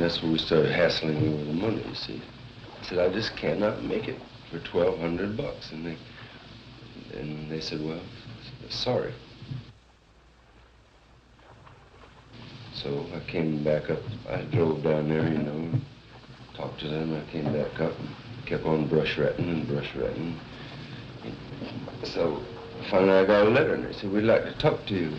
That's when we started hassling over the money, you see. I said, I just cannot make it for $1,200. And they said, well, sorry. So I came back up. I drove down there, you know, and talked to them. I came back up and kept on brush ratting and brush ratting. So finally I got a letter, and they said, we'd like to talk to you.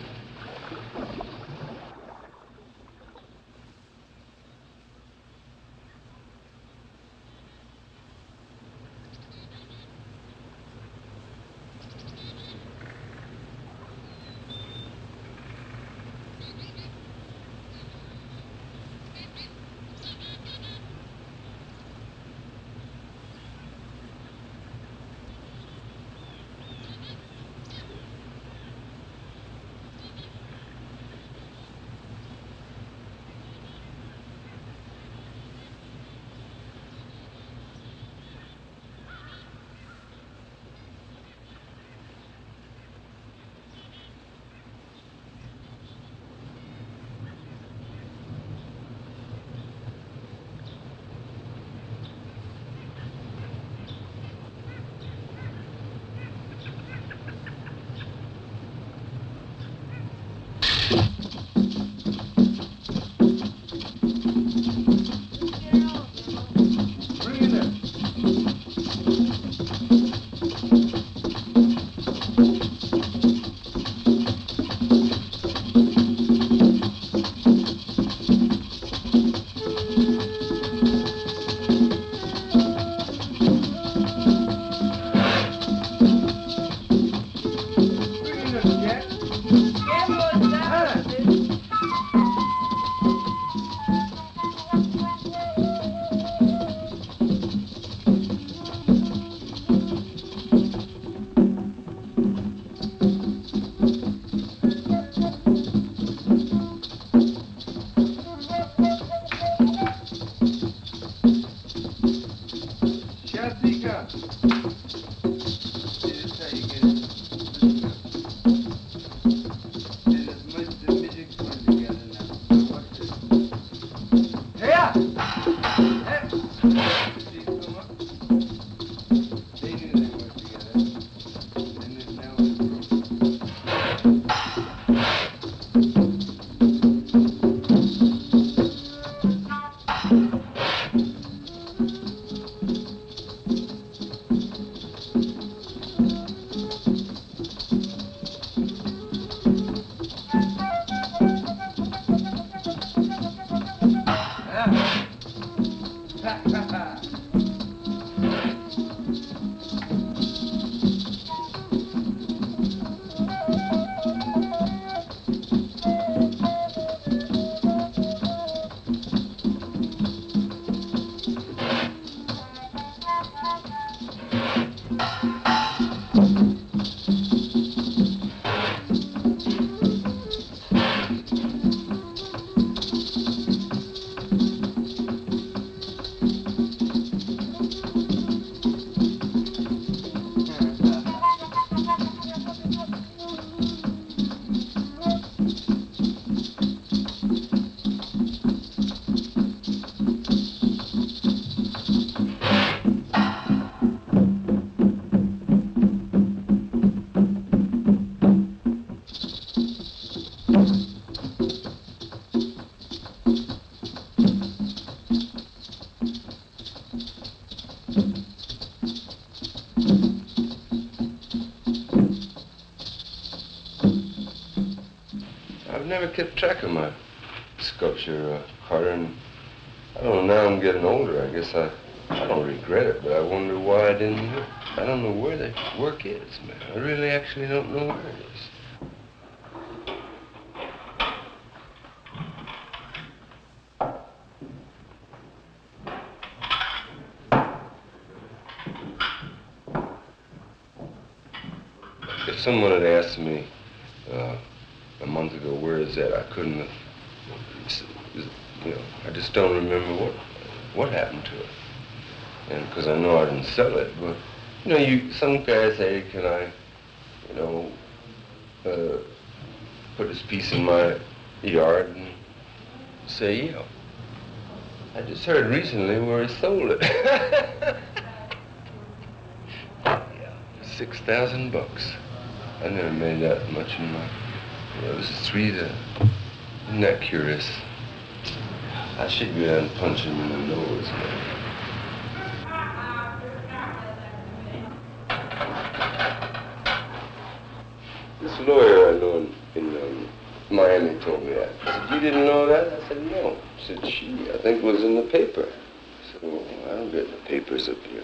I've never kept track of my sculpture, Carter, and I don't know, now I'm getting older. I guess I don't regret it, but I wonder why I didn't do it. I don't know where the work is, man. I really actually don't know where it is. If someone had asked me a month ago, where is that, I couldn't have, you know, I just don't remember what happened to it. And because I know I didn't sell it, but, you know, some guys say, can I, you know, put this piece in my yard and say, yeah. I just heard recently where he sold it. Yeah, $6,000. I never made that much in my, you know, it was isn't that curious? I should go down and punch him in the nose, man. This lawyer I know in Miami told me that. He said, you didn't know that? I said, no. He said, gee, I think it was in the paper. I said, well, I don't get the papers up here.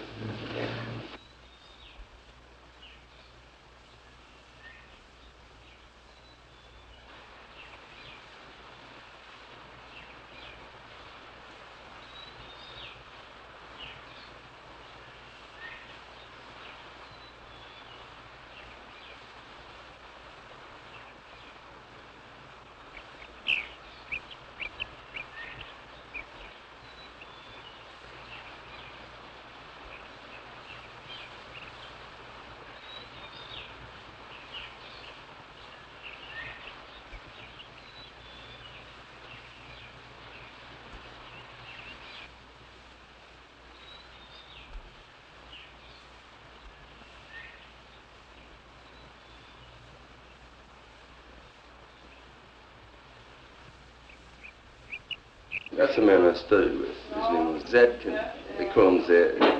That's the man I studied with. His name was Zadkin. They call him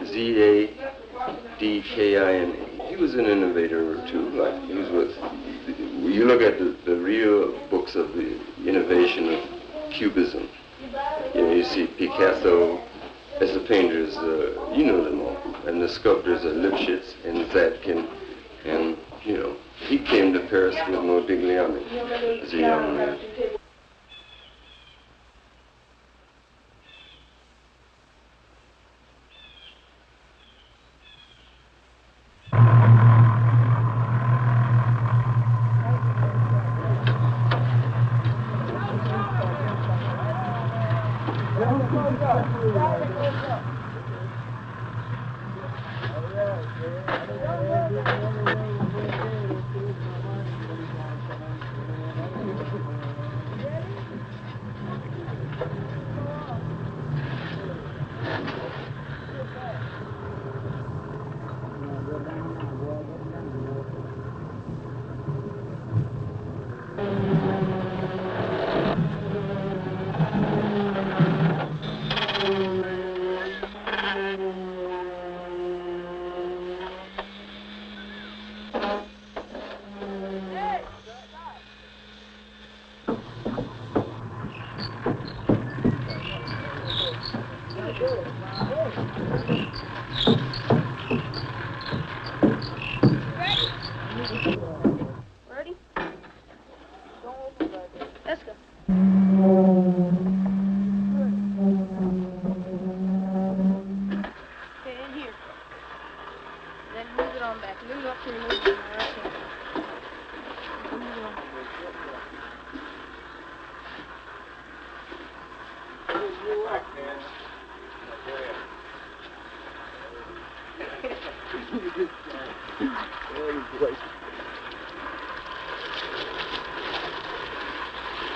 Z-A-D-K-I-N-A. He was an innovator too. Like he was with. You look at the real books of the innovation of Cubism. You know, you see Picasso as the painters. You know them all. And the sculptors are Lipschitz and Zadkin. And you know, he came to Paris with Modigliani as a young man.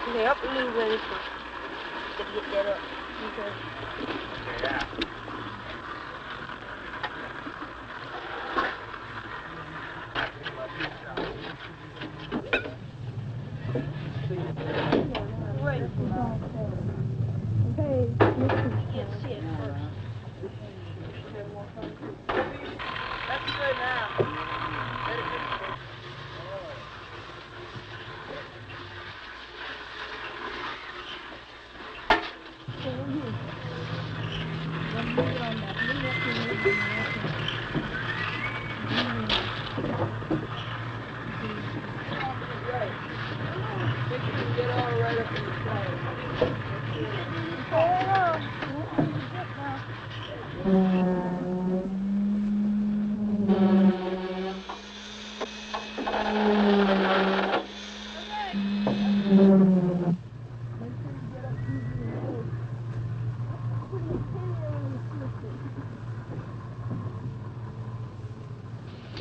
Okay, up and move ready to get that up. Okay. Yeah. Get all right up in the side. Hello.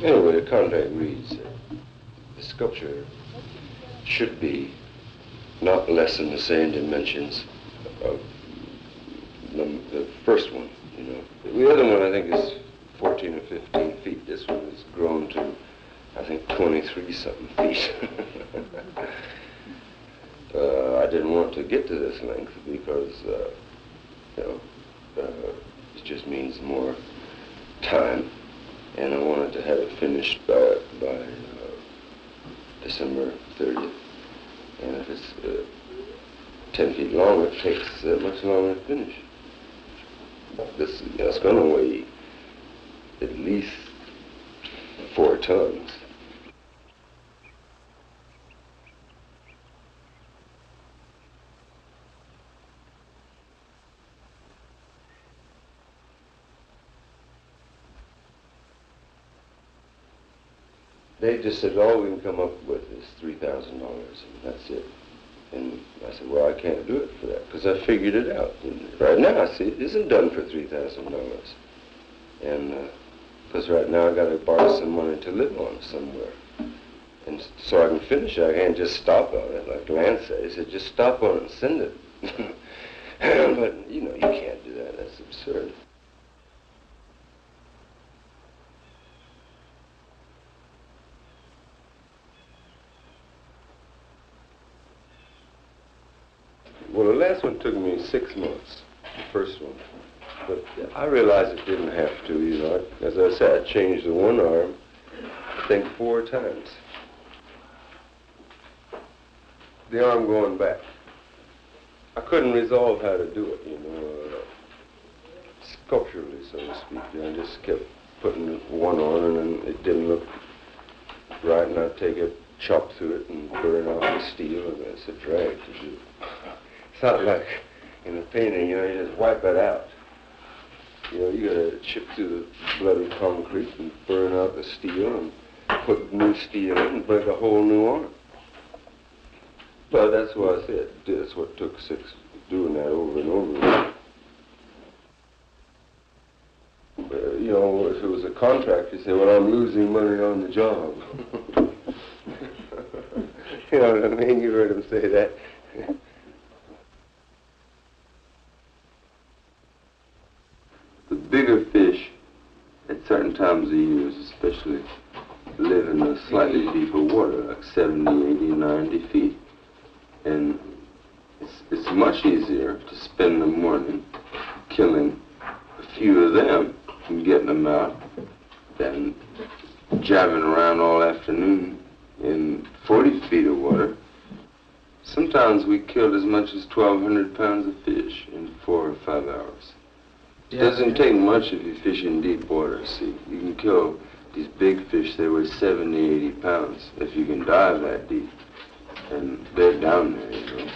Anyway, the contract reads that the sculpture should be not less than the same dimensions of the first one, you know. The other one I think is 14 or 15 feet. This one has grown to, I think, 23-something feet. I didn't want to get to this length because, you know, it just means more time, and I wanted to have it finished by December 30th. And if it's 10 feet long, it takes that much longer to finish. This, you know, it's going to weigh at least 4 tons. They just said, all we can come up with is $3,000, and that's it. And I said, well, I can't do it for that, because I figured it out. And right now, I see, it isn't done for $3,000. And because right now, I got to borrow some money to live on somewhere. And so I can finish it. I can't just stop on it, like Lance said. He said, just stop on it and send it. But, you know, you can't do that. That's absurd. Well, the last one took me 6 months, the first one. But I realized it didn't have to, you know. As I said, I changed the one arm, I think 4 times. The arm going back. I couldn't resolve how to do it, you know, sculpturally, so to speak. I just kept putting one on, and then it didn't look right, and I'd take a chop through it and burn off the steel, and it's a drag to do. It's not like in a painting, you know, you just wipe it out. You know, you gotta chip through the bloody concrete and burn out the steel and put new steel in and break a whole new arm. But that's what I said. That's what took 6, doing that over and over again. You know, if it was a contract, you say, well, I'm losing money on the job. You know what I mean? You heard him say that. The bigger fish, at certain times of years especially, live in a slightly deeper water, like 70, 80, 90 feet. And it's much easier to spend the morning killing a few of them and getting them out than jabbing around all afternoon in 40 feet of water. Sometimes we killed as much as 1,200 pounds of fish in 4 or 5 hours. It doesn't take much if you fish in deep water, see. You can kill these big fish, they weigh 70, 80 pounds if you can dive that deep. And they're down there, you know.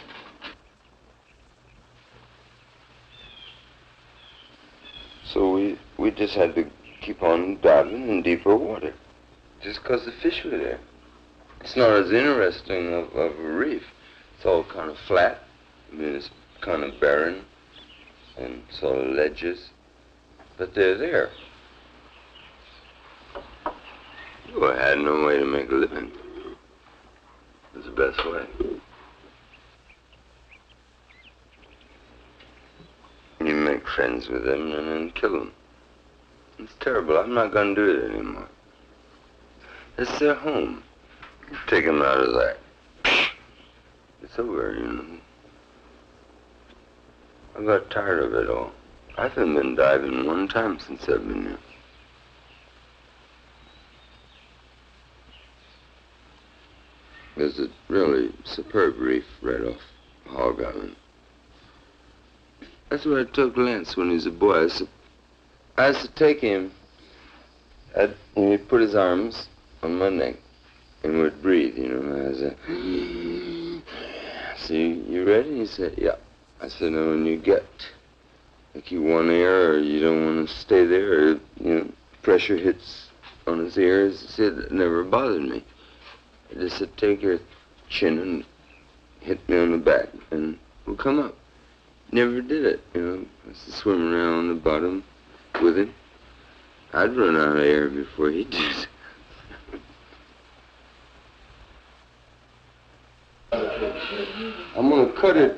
So we just had to keep on diving in deeper water, just because the fish were there. It's not as interesting of a reef. It's all kind of flat. I mean, it's kind of barren and sort of ledges, but they're there. Well, I had no way to make a living. It was the best way. You make friends with them and then kill them. It's terrible. I'm not going to do it anymore. It's their home. Take them out of that. It's over, you know. I got tired of it all. I haven't been diving one time since I've been here. There's a really superb reef right off Hog Island. That's where I took Lance when he was a boy. I used to take him, and he'd put his arms on my neck, and would breathe, you know, as a, see, you ready? He said, yeah. I said, now when you get, like you want air or you don't want to stay there, or, you know, pressure hits on his ears, he said, it never bothered me. I just said, take your chin and hit me on the back, and we'll come up. Never did it, you know. I used to swim around on the bottom with him. I'd run out of air before he did. I'm gonna cut it.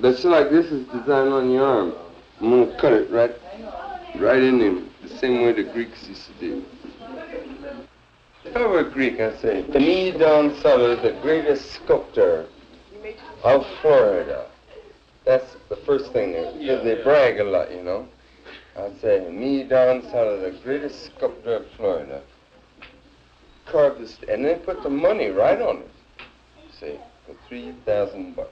That's like this is designed on your arm. I'm gonna cut it right in him, the same way the Greeks used to do. If I were a Greek, I'd say, Don Sutter, the greatest sculptor of Florida. That's the first thing, because they brag a lot, you know. I'd say, Don Sutter, the greatest sculptor of Florida. Carved this, and then put the money right on it, see, for $3,000.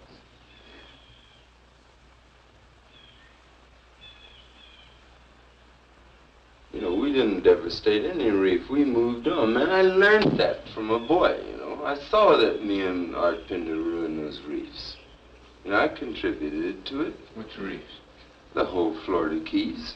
You know, we didn't devastate any reef. We moved on. Man, I learned that from a boy, you know. I saw that me and Art Pinder ruined those reefs. You know, I contributed to it. Which reefs? The whole Florida Keys.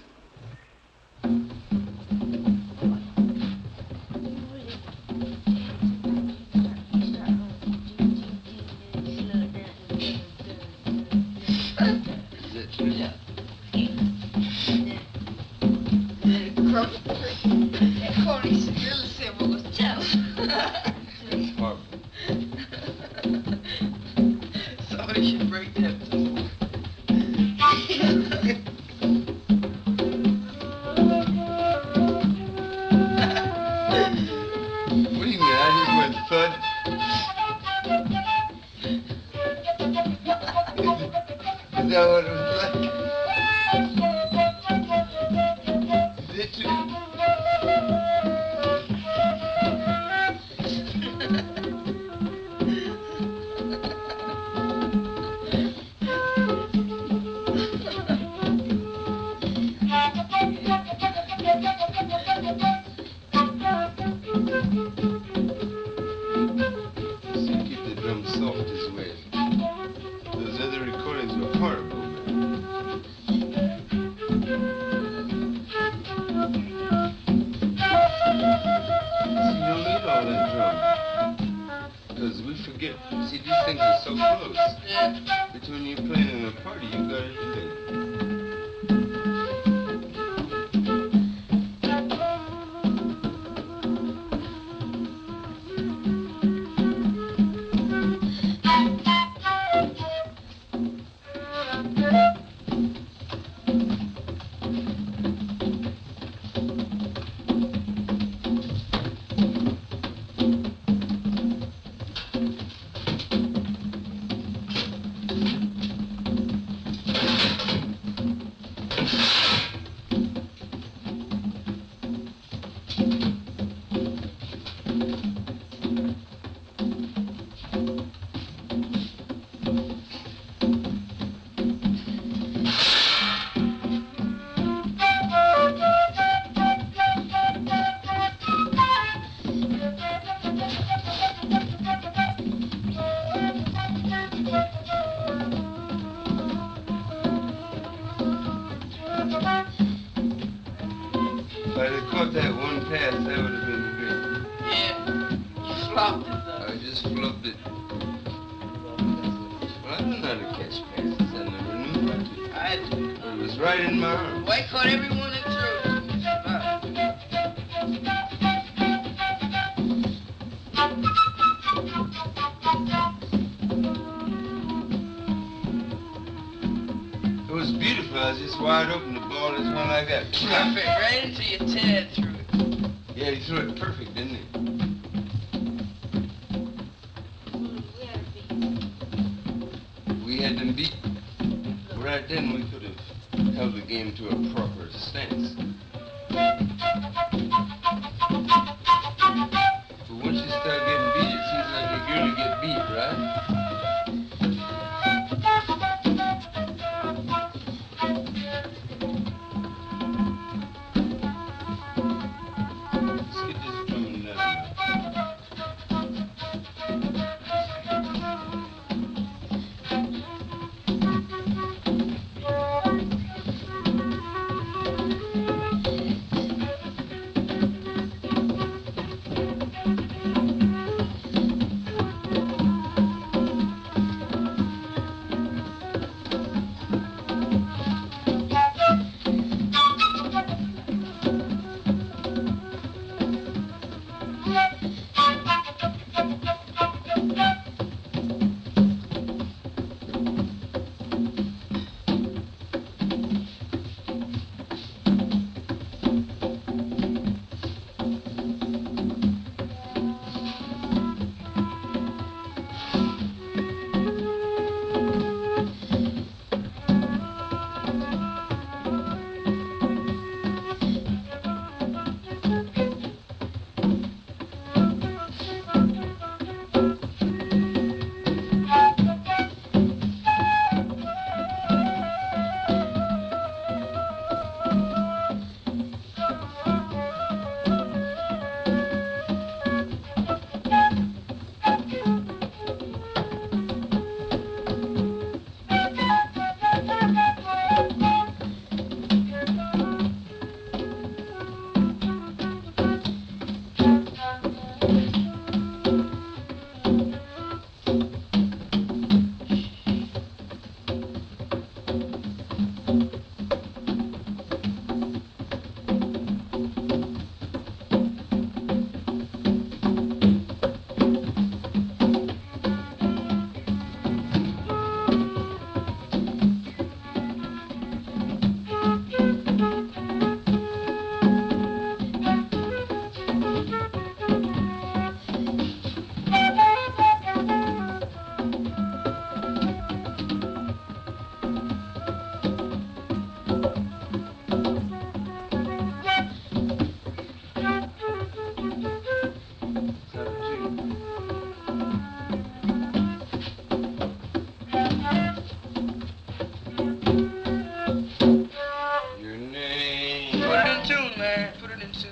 man. Put it into